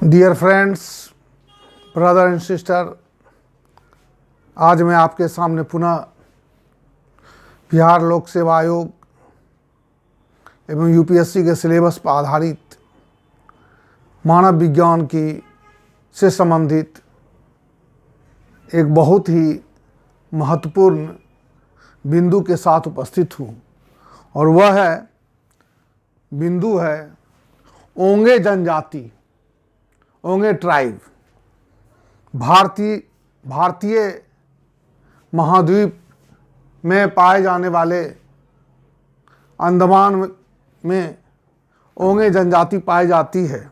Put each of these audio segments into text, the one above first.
Dear friends, brother and sister, आज मैं आपके सामने पुनः बिहार लोक सेवा आयोग एवं यूपीएससी के सिलेबस पर आधारित मानव विज्ञान की से संबंधित एक बहुत ही महत्वपूर्ण बिंदु के साथ उपस्थित हूँ और वह बिंदु है ओंगे जनजाति, ओंगे ट्राइब। भारतीय महाद्वीप में पाए जाने वाले अंडमान में ओंगे जनजाति पाई जाती है।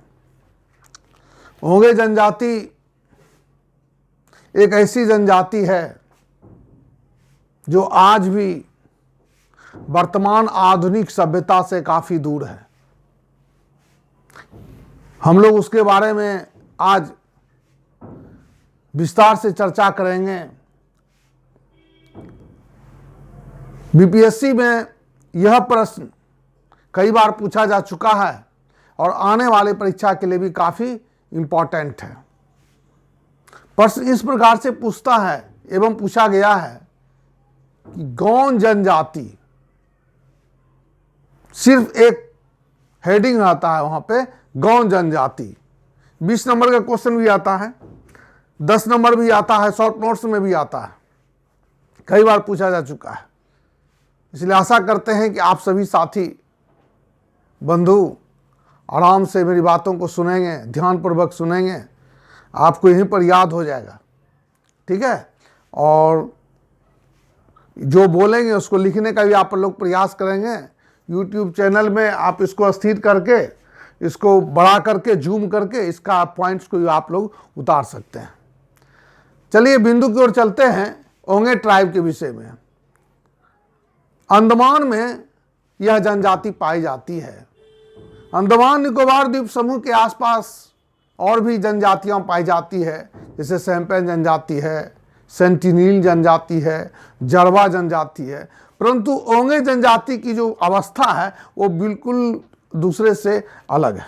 ओंगे जनजाति एक ऐसी जनजाति है जो आज भी वर्तमान आधुनिक सभ्यता से काफ़ी दूर है। हम लोग उसके बारे में आज विस्तार से चर्चा करेंगे। बीपीएससी में यह प्रश्न कई बार पूछा जा चुका है और आने वाले परीक्षा के लिए भी काफ़ी इम्पोर्टेंट है। प्रश्न इस प्रकार से पूछता है एवं पूछा गया है कि गौंड जनजाति, सिर्फ एक हेडिंग आता है वहां पे, गौंड जनजाति। 20 नंबर का क्वेश्चन भी आता है, 10 नंबर भी आता है, शॉर्ट नोट्स में भी आता है, कई बार पूछा जा चुका है। इसलिए आशा करते हैं कि आप सभी साथी बंधु आराम से मेरी बातों को सुनेंगे, ध्यानपूर्वक सुनेंगे, आपको यहीं पर याद हो जाएगा, ठीक है। और जो बोलेंगे उसको लिखने का भी आप लोग प्रयास करेंगे। यूट्यूब चैनल में आप इसको स्थिर करके, इसको बड़ा करके, जूम करके इसका पॉइंट्स को भी आप लोग उतार सकते हैं। चलिए बिंदु की ओर चलते हैं। ओंगे ट्राइब के विषय में, अंडमान में यह जनजाति पाई जाती है। अंडमान निकोबार द्वीप समूह के आसपास और भी जनजातियां पाई जाती है, जैसे सैंपेन जनजाति है, सेंटिनील जनजाति है, जरवा जनजाति है। परंतु ओंगे जनजाति की जो अवस्था है वो बिल्कुल दूसरे से अलग है।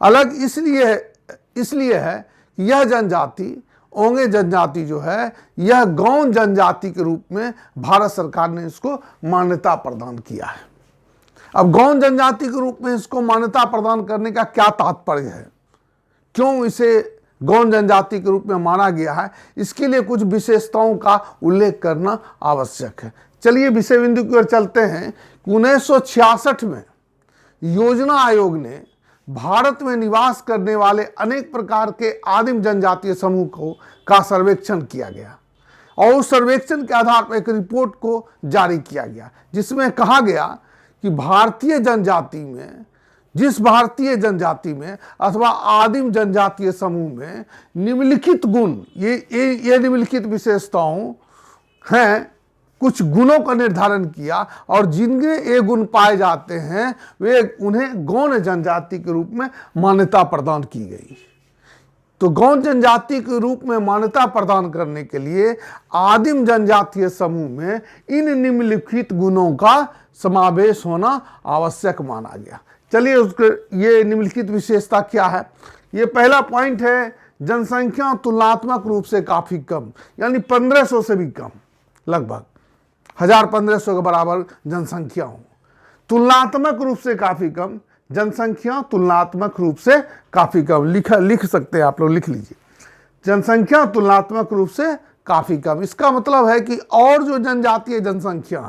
अलग इसलिए है कि यह जनजाति, ओंगे जनजाति जो है, यह गौंड जनजाति के रूप में भारत सरकार ने इसको मान्यता प्रदान किया है। अब गौंड जनजाति के रूप में इसको मान्यता प्रदान करने का क्या तात्पर्य है, क्यों इसे गौंड जनजाति के रूप में माना गया है, इसके लिए कुछ विशेषताओं का उल्लेख करना आवश्यक है। चलिए विषय बिंदु की ओर चलते हैं। 1966 में योजना आयोग ने भारत में निवास करने वाले अनेक प्रकार के आदिम जनजातीय समूह का सर्वेक्षण किया गया और उस सर्वेक्षण के आधार पर एक रिपोर्ट को जारी किया गया, जिसमें कहा गया कि जिस भारतीय जनजाति में अथवा आदिम जनजातीय समूह में निम्नलिखित गुण, ये निम्नलिखित विशेषताओं हैं, कुछ गुणों का निर्धारण किया और जिनके ये गुण पाए जाते हैं वे उन्हें गौंड जनजाति के रूप में मान्यता प्रदान की गई। तो गौंड जनजाति के रूप में मान्यता प्रदान करने के लिए आदिम जनजातीय समूह में इन निम्नलिखित गुणों का समावेश होना आवश्यक माना गया। चलिए उसके ये निम्नलिखित विशेषता क्या है। ये पहला पॉइंट है, जनसंख्या तुलनात्मक रूप से काफ़ी कम, यानी 1500 से भी कम, लगभग 1500 के बराबर जनसंख्या हो। तुलनात्मक रूप से काफ़ी कम, जनसंख्या तुलनात्मक रूप से काफ़ी कम। लिख सकते हैं आप लोग, लिख लीजिए, जनसंख्या तुलनात्मक रूप से काफ़ी कम। इसका मतलब है कि और जो जनजातीय जनसंख्या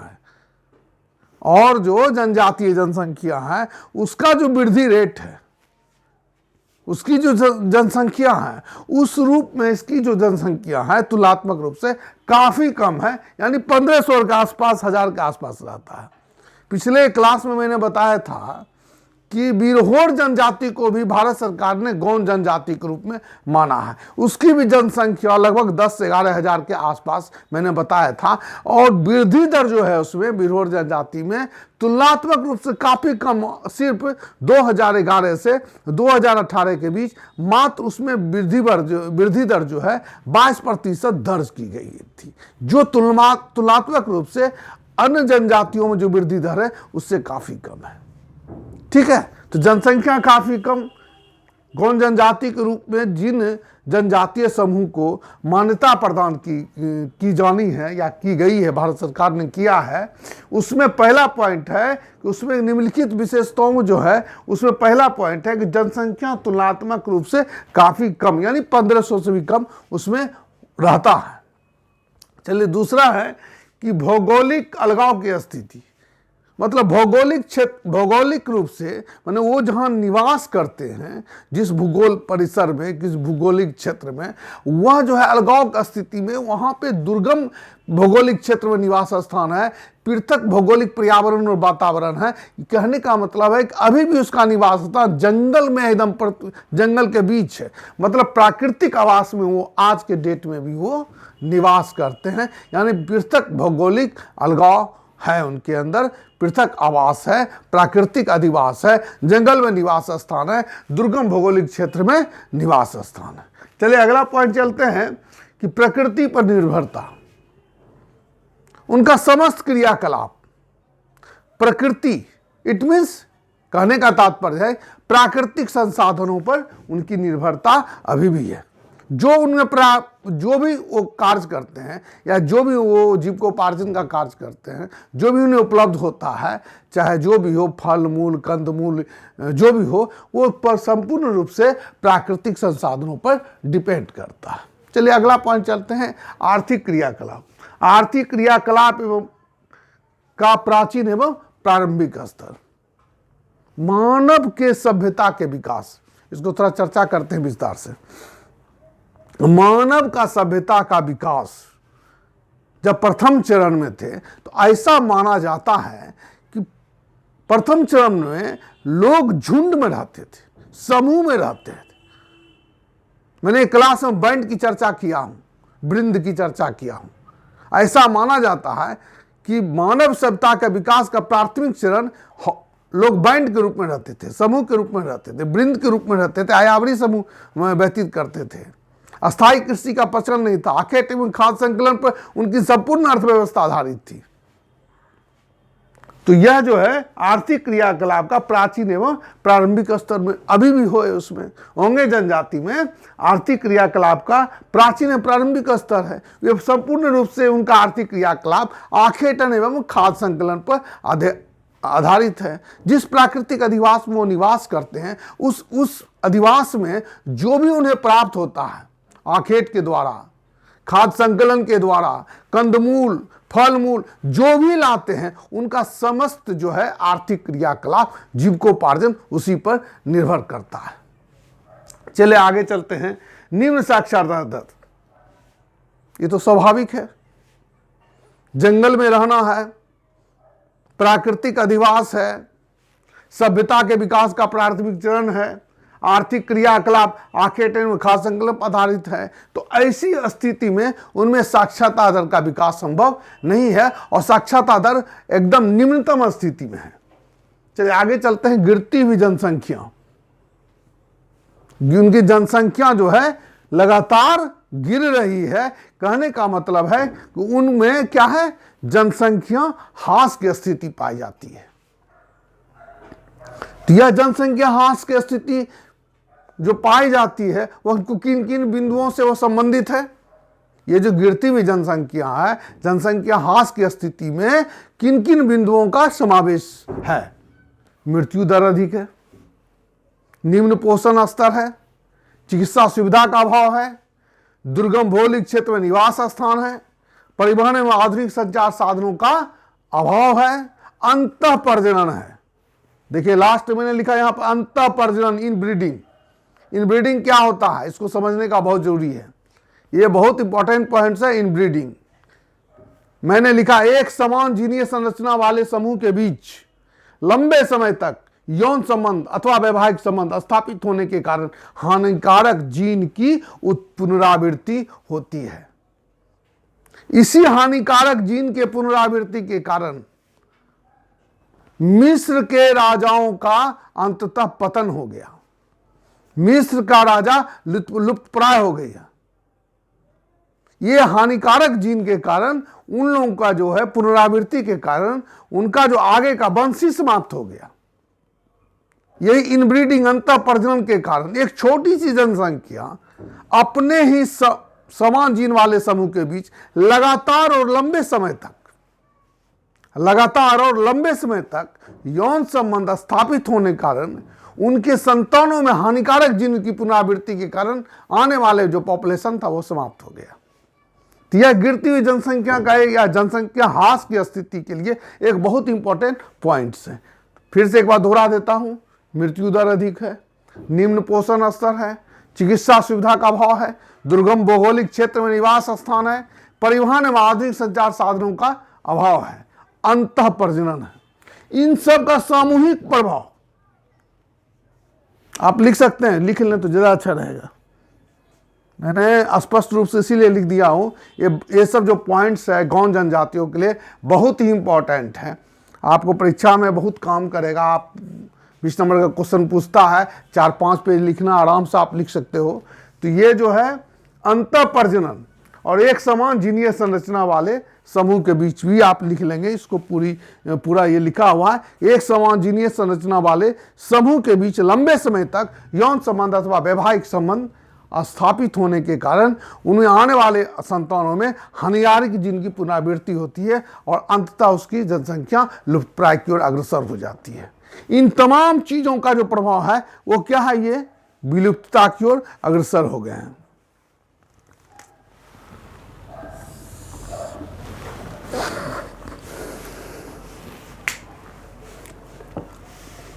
है उसका जो वृद्धि रेट है, उसकी जो जनसंख्या है उस रूप में इसकी जो जनसंख्या है तुलनात्मक रूप से काफ़ी कम है, यानी 1500 के आसपास, 1000 के आसपास रहता है। पिछले क्लास में मैंने बताया था कि बिरहोर जनजाति को भी भारत सरकार ने गौंड जनजाति के रूप में माना है। उसकी भी जनसंख्या लगभग 10 से 11 हज़ार के आसपास मैंने बताया था, और वृद्धि दर जो है उसमें बिरहोर जनजाति में तुलनात्मक रूप से काफ़ी कम, सिर्फ 2011 से 2018 के बीच मात्र उसमें वृद्धि दर जो है 22% दर्ज की गई थी, जो तुलनात्मक रूप से अन्य जनजातियों में जो वृद्धि दर है उससे काफ़ी कम है। ठीक है, तो जनसंख्या काफ़ी कम, गौण जनजाति के रूप में जिन जनजातीय समूह को मान्यता प्रदान की जानी है या की गई है, भारत सरकार ने किया है, उसमें पहला पॉइंट है कि उसमें निम्नलिखित विशेषताओं जो है उसमें पहला पॉइंट है कि जनसंख्या तुलनात्मक रूप से काफ़ी कम, यानी 1500 से भी कम उसमें रहता है। चलिए, दूसरा है कि भौगोलिक अलगाव की स्थिति, मतलब भौगोलिक क्षेत्र, भौगोलिक रूप से माने वो जहाँ निवास करते हैं, जिस भूगोल परिसर में, किस भौगोलिक क्षेत्र में, वह जो है अलगाव की स्थिति में, वहाँ पे दुर्गम भौगोलिक क्षेत्र में निवास स्थान है, पृथक भौगोलिक पर्यावरण और वातावरण है। कहने का मतलब है कि अभी भी उसका निवास स्थान जंगल में, एकदम जंगल के बीच है, मतलब प्राकृतिक आवास में वो आज के डेट में भी वो निवास करते हैं, यानी पृथक भौगोलिक अलगाव है उनके अंदर, पृथक आवास है, प्राकृतिक अधिवास है, जंगल में निवास स्थान है, दुर्गम भौगोलिक क्षेत्र में निवास स्थान है। चलिए अगला पॉइंट चलते हैं कि प्रकृति पर निर्भरता, उनका समस्त क्रियाकलाप प्रकृति, इट मीन्स कहने का तात्पर्य है प्राकृतिक संसाधनों पर उनकी निर्भरता अभी भी है। जो उनमें जो भी वो कार्य करते हैं या जो भी वो जीविकोपार्जन का कार्य करते हैं, जो भी उन्हें उपलब्ध होता है, चाहे जो भी हो, फल मूल, कंद मूल, जो भी हो, वो पर संपूर्ण रूप से प्राकृतिक संसाधनों पर डिपेंड करता है। चलिए अगला पॉइंट चलते हैं, आर्थिक क्रियाकलाप। आर्थिक क्रियाकलाप एवं का प्राचीन एवं प्रारंभिक स्तर, मानव के सभ्यता के विकास, इसको थोड़ा चर्चा करते हैं विस्तार से। मानव का सभ्यता का विकास जब प्रथम चरण में थे तो ऐसा माना जाता है कि प्रथम चरण में लोग झुंड में रहते थे, समूह में रहते थे। मैंने क्लास में बैंड की चर्चा किया हूं, वृंद की चर्चा किया हूं। ऐसा माना जाता है कि मानव सभ्यता के विकास का प्राथमिक चरण लोग बैंड के रूप में रहते थे, समूह के रूप में रहते थे, वृंद के रूप में रहते थे, आयावरी समूह में व्यतीत करते थे। अस्थायी कृषि का प्रचलन नहीं था, आखेट एवं खाद्य संकलन पर उनकी संपूर्ण अर्थव्यवस्था आधारित थी। तो यह जो है आर्थिक क्रियाकलाप का प्राचीन एवं प्रारंभिक स्तर में अभी भी हो, उसमें होंगे जनजाति में आर्थिक क्रियाकलाप का प्राचीन एवं प्रारंभिक स्तर है। वे संपूर्ण रूप से उनका आर्थिक क्रियाकलाप आखेटन एवं खाद्य संकलन पर आधारित है। जिस प्राकृतिक अधिवास में वो निवास करते हैं, उस अधिवास में जो भी उन्हें प्राप्त होता है, आखेट के द्वारा, खाद्य संकलन के द्वारा, कंदमूल, फल मूल जो भी लाते हैं, उनका समस्त जो है आर्थिक क्रियाकलाप, जीविकोपार्जन उसी पर निर्भर करता है। चले आगे चलते हैं, निम्न साक्षरता दर। ये तो स्वाभाविक है, जंगल में रहना है, प्राकृतिक अधिवास है, सभ्यता के विकास का प्राथमिक चरण है, आर्थिक क्रियाकलाप आखेट एवं खाद्य संकलन पर आधारित है। तो ऐसी स्थिति में उनमें साक्षरता दर का विकास संभव नहीं है और साक्षरता दर एकदम निम्नतम स्थिति में है। चलिए आगे चलते हैं, गिरती हुई जनसंख्या। उनकी जनसंख्या जो है लगातार गिर रही है। कहने का मतलब है कि उनमें क्या है, जनसंख्या ह्रास की स्थिति पाई जाती है। तो यह जनसंख्या ह्रास की स्थिति जो पाई जाती है वह किन किन बिंदुओं से वो संबंधित है? ये जो गिरती हुई जनसंख्या है, जनसंख्या ह्रास की स्थिति में किन किन बिंदुओं का समावेश है? मृत्यु दर अधिक है, निम्न पोषण स्तर है, चिकित्सा सुविधा का अभाव है, दुर्गम भौगोलिक क्षेत्र में निवास स्थान है, परिवहन एवं आधुनिक संचार साधनों का अभाव है, अंतः प्रजनन है। देखिए लास्ट मैंने लिखा यहां पर अंतः प्रजनन, इनब्रीडिंग। इनब्रीडिंग क्या होता है, इसको समझने का बहुत जरूरी है। ये बहुत इंपॉर्टेंट पॉइंट्स है। इनब्रीडिंग मैंने लिखा, एक समान जीनीय संरचना वाले समूह के बीच लंबे समय तक यौन संबंध अथवा वैवाहिक संबंध स्थापित होने के कारण हानिकारक जीन की पुनरावृत्ति होती है। इसी हानिकारक जीन के पुनरावृत्ति के कारण मिस्र के राजाओं का अंततः पतन हो गया। मिस्र का राजा लुप्तप्राय हो गया। ये हानिकारक जीन के कारण उन लोगों का जो है पुनरावृत्ति के कारण उनका जो आगे का वंश ही समाप्त हो गया। यही इनब्रीडिंग अंतः प्रजनन के कारण एक छोटी सी जनसंख्या अपने ही समान जीन वाले समूह के बीच लगातार और लंबे समय तक यौन संबंध स्थापित होने के कारण उनके संतानों में हानिकारक जीन की पुनरावृत्ति के कारण आने वाले जो पॉपुलेशन था वो समाप्त हो गया। तो यह गिरती हुई जनसंख्या का या जनसंख्या ह्रास की स्थिति के लिए एक बहुत इंपॉर्टेंट पॉइंट्स है। फिर से एक बार दोहरा देता हूं, मृत्यु दर अधिक है, निम्न पोषण स्तर है, चिकित्सा सुविधा का अभाव है, दुर्गम भौगोलिक क्षेत्र में निवास स्थान है, परिवहन एवं आधुनिक संचार साधनों का अभाव है, अंतः प्रजनन है। इन सब का सामूहिक प्रभाव आप लिख सकते हैं, लिख लें तो ज्यादा अच्छा रहेगा। मैंने स्पष्ट रूप से इसीलिए लिख दिया हूं, ये सब जो पॉइंट्स है गौण जनजातियों के लिए बहुत ही इंपॉर्टेंट है, आपको परीक्षा में बहुत काम करेगा। आप 20 नंबर का क्वेश्चन पूछता है, 4-5 पेज लिखना आराम से आप लिख सकते हो। तो ये जो है अंतः प्रजनन और एक समान जीनीय संरचना वाले समूह के बीच भी आप लिख लेंगे, इसको पूरा ये लिखा हुआ है। एक समान जीनीय संरचना वाले समूह के बीच लंबे समय तक यौन संबंध अथवा वैवाहिक संबंध स्थापित होने के कारण उनमें आने वाले संतानों में हानिकारक जीन की पुनरावृत्ति होती है और अंततः उसकी जनसंख्या लुप्तप्राय की ओर अग्रसर हो जाती है। इन तमाम चीजों का जो प्रभाव है वो क्या है, ये विलुप्तता की ओर अग्रसर हो गए हैं।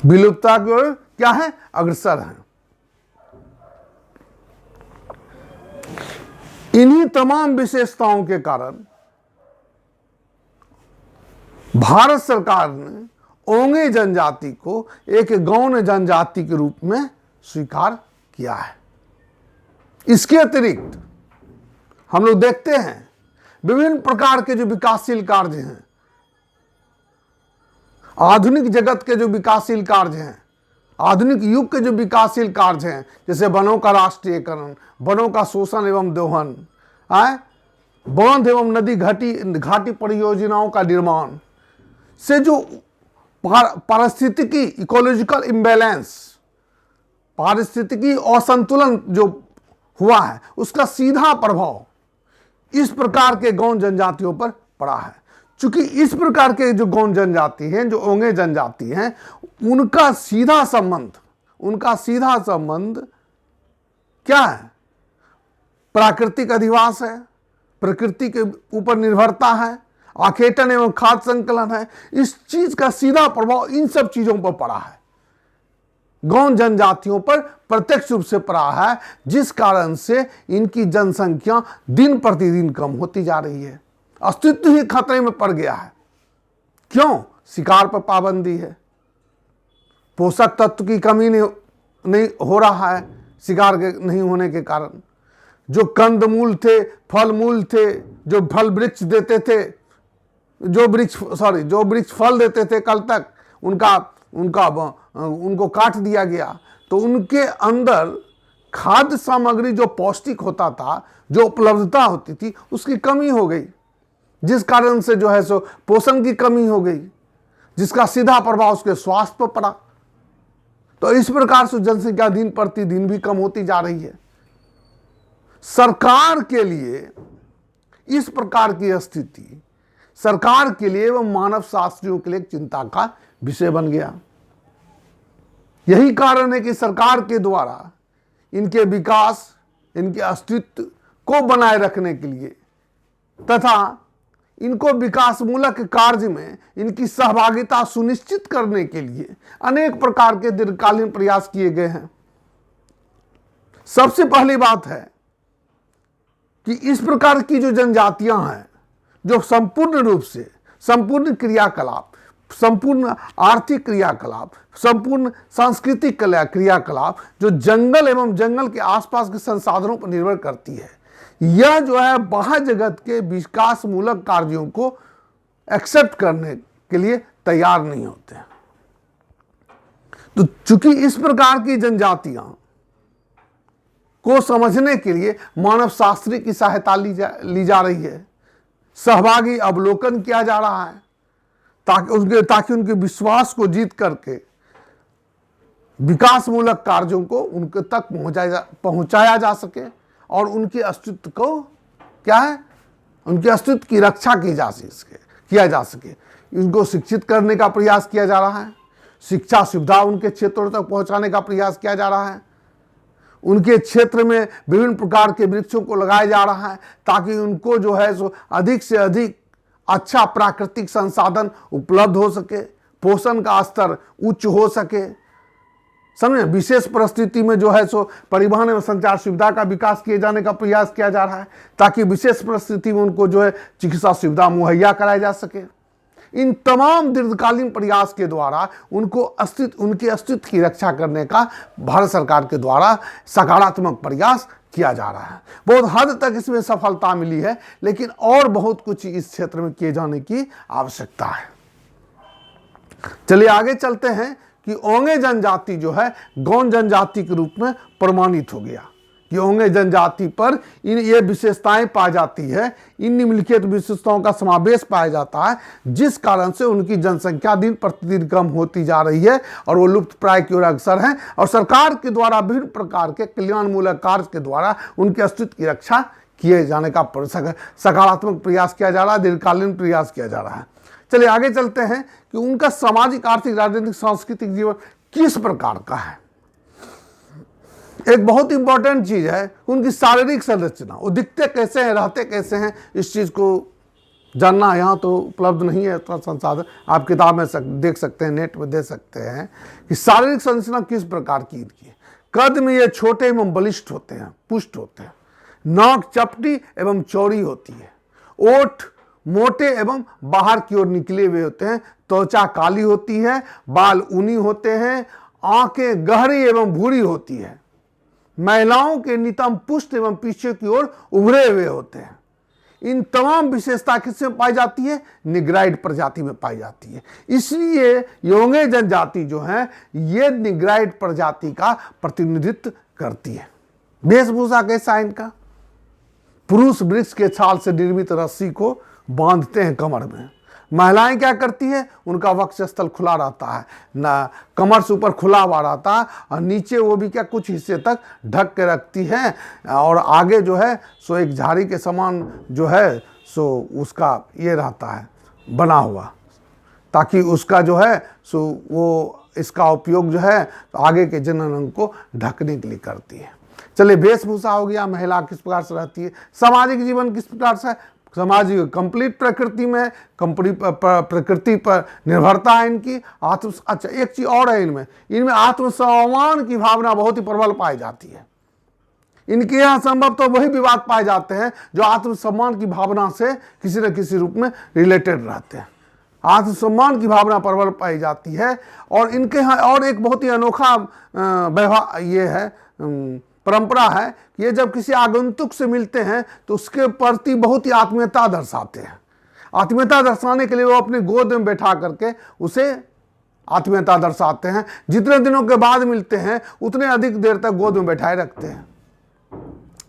विलुप्तता की ओर क्या है, अग्रसर है। इन्हीं तमाम विशेषताओं के कारण भारत सरकार ने ओंगे जनजाति को एक गौण जनजाति के रूप में स्वीकार किया है। इसके अतिरिक्त हम लोग देखते हैं विभिन्न प्रकार के जो विकासशील कार्य हैं, आधुनिक जगत के जो विकासशील कार्य हैं, आधुनिक युग के जो विकासशील कार्य हैं, जैसे वनों का राष्ट्रीयकरण, वनों का शोषण एवं दोहन, बांध एवं नदी घाटी परियोजनाओं का निर्माण से जो पारिस्थितिकी इकोलॉजिकल इम्बैलेंस, पारिस्थितिकी असंतुलन जो हुआ है, उसका सीधा प्रभाव इस प्रकार के गौण जनजातियों पर पड़ा है। चूंकि इस प्रकार के जो गौण जनजाति हैं, जो ओंगे जनजाति हैं, उनका सीधा संबंध क्या है, प्राकृतिक अधिवास है, प्रकृति के ऊपर निर्भरता है, आखेटन एवं खाद्य संकलन है। इस चीज का सीधा प्रभाव इन सब चीजों पर पड़ा है, गौण जनजातियों पर प्रत्यक्ष रूप से पड़ा है, जिस कारण से इनकी जनसंख्या दिन प्रतिदिन कम होती जा रही है, अस्तित्व ही खतरे में पड़ गया है। क्यों? शिकार पर पाबंदी है, पोषक तत्व की कमी नहीं हो रहा है शिकार के नहीं होने के कारण। जो कंदमूल थे, फल मूल थे, जो फल वृक्ष देते थे, जो वृक्ष फल देते थे कल तक, उनको काट दिया गया, तो उनके अंदर खाद्य सामग्री जो पौष्टिक होता था, जो उपलब्धता होती थी, उसकी कमी हो गई, जिस कारण से जो है सो पोषण की कमी हो गई, जिसका सीधा प्रभाव उसके स्वास्थ्य पर पड़ा। तो इस प्रकार से जनसंख्या दिन प्रतिदिन भी कम होती जा रही है। सरकार के लिए इस प्रकार की स्थिति सरकार के लिए एवं मानव शास्त्रियों के लिए चिंता का विषय बन गया। यही कारण है कि सरकार के द्वारा इनके विकास, इनके अस्तित्व को बनाए रखने के लिए तथा इनको विकासमूलक कार्य में इनकी सहभागिता सुनिश्चित करने के लिए अनेक प्रकार के दीर्घकालीन प्रयास किए गए हैं। सबसे पहली बात है कि इस प्रकार की जो जनजातियां हैं, जो संपूर्ण रूप से संपूर्ण क्रियाकलाप, संपूर्ण आर्थिक क्रियाकलाप, संपूर्ण सांस्कृतिक क्रियाकलाप जो जंगल एवं जंगल के आसपास के संसाधनों पर निर्भर करती है, यह जो है बाह्य जगत के विकासमूलक कार्यों को एक्सेप्ट करने के लिए तैयार नहीं होते। तो चूंकि इस प्रकार की जनजातियां को समझने के लिए मानव शास्त्री की सहायता ली जा रही है, सहभागी अवलोकन किया जा रहा है, ताकि उनके विश्वास को जीत करके विकासमूलक कार्यों को उनके तक पहुंचाया जा सके और उनके अस्तित्व को क्या है, उनके अस्तित्व की रक्षा किया जा सके। इनको शिक्षित करने का प्रयास किया जा रहा है, शिक्षा सुविधा उनके क्षेत्रों तक पहुंचाने का प्रयास किया जा रहा है, उनके क्षेत्र में विभिन्न प्रकार के वृक्षों को लगाया जा रहा है ताकि उनको जो है सो अधिक से अधिक अच्छा प्राकृतिक संसाधन उपलब्ध हो सके, पोषण का स्तर उच्च हो सके। समझे, विशेष परिस्थिति में जो है सो परिवहन एवं संचार सुविधा का विकास किए जाने का प्रयास किया जा रहा है ताकि विशेष परिस्थिति में उनको जो है चिकित्सा सुविधा मुहैया कराई जा सके। इन तमाम दीर्घकालीन प्रयास के द्वारा उनके अस्तित्व की रक्षा करने का भारत सरकार के द्वारा सकारात्मक प्रयास किया जा रहा है। बहुत हद तक इसमें सफलता मिली है, लेकिन और बहुत कुछ इस क्षेत्र में किए जाने की आवश्यकता है। चलिए आगे चलते हैं कि ओंगे जनजाति जो है गौंड जनजाति के रूप में प्रमाणित हो गया। कि ओंगे जनजाति पर ये विशेषताएं पाई जाती है, इन निम्नलिखित विशेषताओं का समावेश पाया जाता है, जिस कारण से उनकी जनसंख्या दिन प्रतिदिन कम होती जा रही है और वो लुप्त प्राय की ओर अग्रसर हैं और सरकार के द्वारा विभिन्न प्रकार के कल्याणमूलक कार्य के द्वारा उनके अस्तित्व की रक्षा किए जाने का सकारात्मक प्रयास किया जा रहा है, दीर्घकालीन प्रयास किया जा रहा है। चलिए आगे चलते हैं कि उनका सामाजिक, आर्थिक, राजनीतिक, सांस्कृतिक जीवन किस प्रकार का है। एक बहुत इंपॉर्टेंट चीज है उनकी शारीरिक संरचना, वो दिखते कैसे हैं, रहते कैसे हैं, इस चीज को जानना यहाँ तो उपलब्ध नहीं है इतना संसाधन, आप किताब में देख सकते हैं, नेट में देख सकते हैं कि शारीरिक संरचना किस प्रकार की इनकी है। कद में ये छोटे एवं बलिष्ठ होते हैं, पुष्ट होते हैं, नाक चपटी एवं चौड़ी होती है, ओठ मोटे एवं बाहर की ओर निकले हुए होते हैं, त्वचा काली होती है, बाल ऊनी होते हैं, आंखें गहरी एवं भूरी होती है, महिलाओं के नितंब पुष्ट एवं पीछे की ओर उभरे हुए होते हैं। इन तमाम विशेषता किसमें पाई जाती है, निग्राइड प्रजाति में पाई जाती है। इसलिए ओंगे जनजाति जो है ये निग्राइड प्रजाति का प्रतिनिधित्व करती है। वेशभूषा कैसा है इनका, पुरुष वृक्ष के छाल से निर्मित रस्सी को बांधते हैं कमर में। महिलाएं क्या करती है, उनका वक्षस्थल खुला रहता है, ना कमर से ऊपर खुला हुआ रहता है और नीचे वो भी क्या कुछ हिस्से तक ढक के रखती है और आगे जो है सो एक झाड़ी के समान जो है सो उसका ये रहता है बना हुआ, ताकि उसका जो है सो वो इसका उपयोग जो है आगे के जनन अंग को ढकने के लिए करती है। चलिए वेशभूषा हो गया, महिला किस प्रकार से रहती है, सामाजिक जीवन किस प्रकार से, सामाजिक कंप्लीट प्रकृति में प्रकृति पर निर्भरता है इनकी। अच्छा एक चीज और है इनमें आत्मसम्मान की भावना बहुत ही प्रबल पाई जाती है। इनके यहाँ संभव तो वही विवाद पाए जाते हैं जो आत्मसम्मान की भावना से किसी न किसी रूप में रिलेटेड रहते हैं। आत्मसम्मान की भावना प्रबल पाई जाती है और इनके यहाँ और एक बहुत ही अनोखा व्यवहार ये है, परंपरा है कि ये जब किसी आगंतुक से मिलते हैं तो उसके प्रति बहुत ही आत्मीयता दर्शाते हैं। आत्मीयता दर्शाने के लिए वो अपनी गोद में बैठा करके उसे आत्मीयता दर्शाते हैं। जितने दिनों के बाद मिलते हैं उतने अधिक देर तक गोद में बैठाए रखते हैं।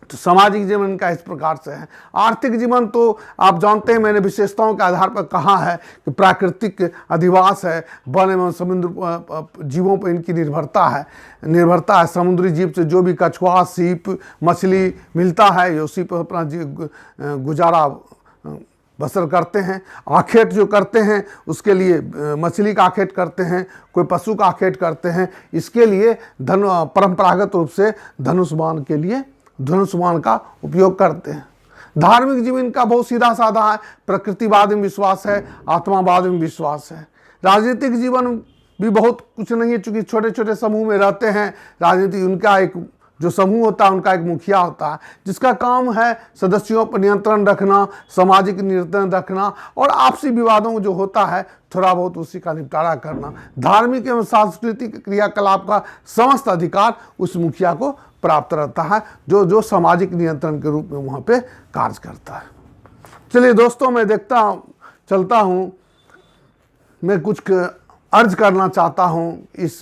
तो सामाजिक जीवन का इस प्रकार से है। आर्थिक जीवन तो आप जानते हैं, मैंने विशेषताओं के आधार पर कहा है कि प्राकृतिक अधिवास है, वन एवं समुद्र जीवों पर इनकी निर्भरता है। समुद्री जीव से जो भी कछुआ, सीप, मछली मिलता है, ये उसी पर अपना गुजारा बसर करते हैं। आखेट जो करते हैं उसके लिए मछली का आखेट करते हैं, कोई पशु का आखेट करते हैं। इसके लिए परंपरागत रूप से धनुष्मान के लिए धनुष्मान का उपयोग करते हैं। धार्मिक जीवन का बहुत सीधा साधा है, प्रकृतिवाद में विश्वास है, आत्मावाद में विश्वास है। राजनीतिक जीवन भी बहुत कुछ नहीं है, चूंकि छोटे छोटे समूह में रहते हैं। राजनीति उनका एक जो समूह होता है उनका एक मुखिया होता है जिसका काम है सदस्यों पर नियंत्रण रखना, सामाजिक नियंत्रण रखना और आपसी विवादों जो होता है थोड़ा बहुत उसी का निपटारा करना। धार्मिक एवं सांस्कृतिक क्रियाकलाप का समस्त अधिकार उस मुखिया को प्राप्त रहता है जो सामाजिक नियंत्रण के रूप में वहाँ पे कार्य करता है। चलिए दोस्तों, मैं चलता हूँ, मैं कुछ अर्ज करना चाहता हूँ इस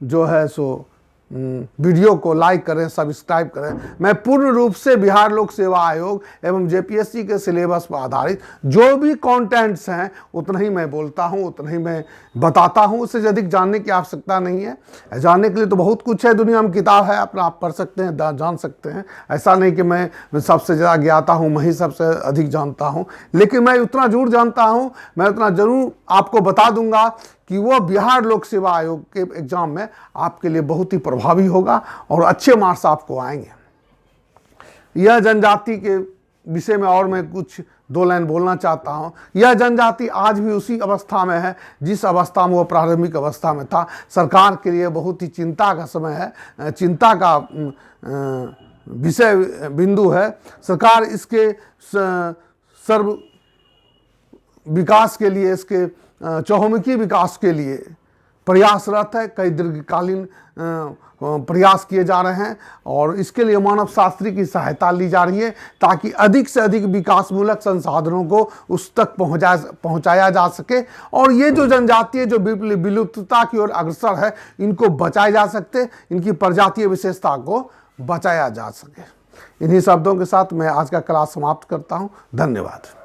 जो है सो वीडियो को लाइक करें, सब्सक्राइब करें। मैं पूर्ण रूप से बिहार लोक सेवा आयोग एवं जेपीएससी के सिलेबस पर आधारित जो भी कंटेंट्स हैं उतना ही मैं बोलता हूं, उतना ही मैं बताता हूं। उससे अधिक जानने की आवश्यकता नहीं है। जानने के लिए तो बहुत कुछ है दुनिया में, किताब है, अपना आप पढ़ सकते हैं, जान सकते हैं। ऐसा नहीं कि मैं सबसे ज़्यादा ज्ञाता हूँ, मैं ही सबसे अधिक जानता हूँ, लेकिन मैं उतना जरूर जानता हूँ, मैं उतना जरूर आपको बता दूंगा कि वो बिहार लोक सेवा आयोग के एग्जाम में आपके लिए बहुत ही प्रभावी होगा और अच्छे मार्क्स आपको आएंगे। यह जनजाति के विषय में और मैं कुछ 2 लाइन बोलना चाहता हूँ। यह जनजाति आज भी उसी अवस्था में है जिस अवस्था में वो प्रारंभिक अवस्था में था। सरकार के लिए बहुत ही चिंता का समय है, चिंता का विषय बिंदु है। सरकार इसके सर्व विकास के लिए, इसके चहुमुखी विकास के लिए प्रयासरत है। कई दीर्घकालीन प्रयास किए जा रहे हैं और इसके लिए मानव शास्त्री की सहायता ली जा रही है ताकि अधिक से अधिक विकासमूलक संसाधनों को उस तक पहुंचाया जा सके और ये जो जनजाति है जो विलुप्तता की ओर अग्रसर है, इनको बचाया जा सकते, इनकी प्रजातीय विशेषता को बचाया जा सके। इन्हीं शब्दों के साथ मैं आज का क्लास समाप्त करता हूँ। धन्यवाद।